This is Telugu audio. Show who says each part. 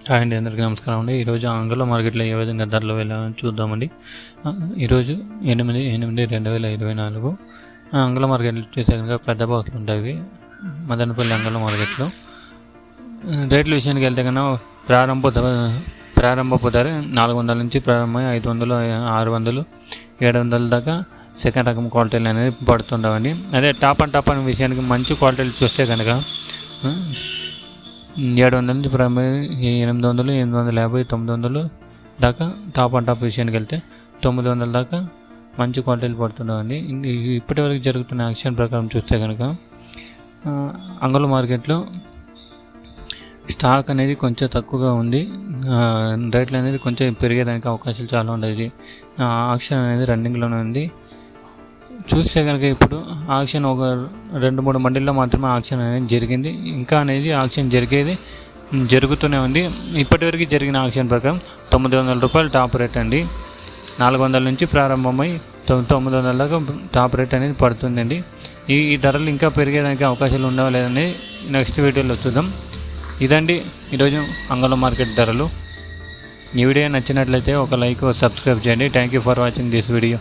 Speaker 1: హాయ్ అండి, అందరికీ నమస్కారం అండి. ఈరోజు ఆంగ్ల మార్కెట్లో ఏ విధంగా ధరలు వెళ్ళాలని చూద్దామండి. ఈరోజు 8/8/2024 ఆంగ్ల మార్కెట్లో చూసే కనుక పెద్ద బాక్సులు ఉంటాయి. మదనపల్లి ఆంగ్ల మార్కెట్లో రేట్ల విషయానికి వెళ్తే కన్నా ప్రారంభపు ధర 400 నుంచి ప్రారంభమై 500, 600, 700 దాకా సెకండ్ రకం క్వాలిటీలు అనేది పడుతుండవండి. అదే టాప్ అనే విషయానికి మంచి క్వాలిటీలు చూస్తే కనుక 700 నుంచి ప్రారంభమై 800, 850, 900 దాకా టాప్ విషయానికి వెళ్తే 900 దాకా మంచి క్వాలిటీలు పడుతున్నాయండి. ఇప్పటివరకు జరుగుతున్న యాక్షన్ ప్రకారం చూస్తే కనుక అంగుళ మార్కెట్లో స్టాక్ అనేది కొంచెం తక్కువగా ఉంది. రేట్లు అనేది కొంచెం పెరిగేదానికి అవకాశాలు చాలా ఉన్నాయి. ఆక్షన్ అనేది రన్నింగ్లోనే ఉంది. చూస్తే కనుక ఇప్పుడు ఆక్షన్ ఒక 2-3 మండీల్లో మాత్రమే ఆక్షన్ అనేది జరిగింది. ఇంకా అనేది ఆక్షన్ జరుగుతూనే ఉంది. ఇప్పటివరకు జరిగిన ఆక్షన్ ప్రకారం ₹900 టాప్ రేట్ అండి. 400 నుంచి ప్రారంభమై 900 దాకా టాప్ రేట్ అనేది పడుతుందండి. ఈ ధరలు ఇంకా పెరిగేదానికి అవకాశాలు ఉండవా లేదని నెక్స్ట్ వీడియోలో చూద్దాం. ఇదండి ఈరోజు అంగుళ మార్కెట్ ధరలు. ఈ వీడియో నచ్చినట్లయితే ఒక లైక్, సబ్స్క్రైబ్ చేయండి. Thank you for watching this video.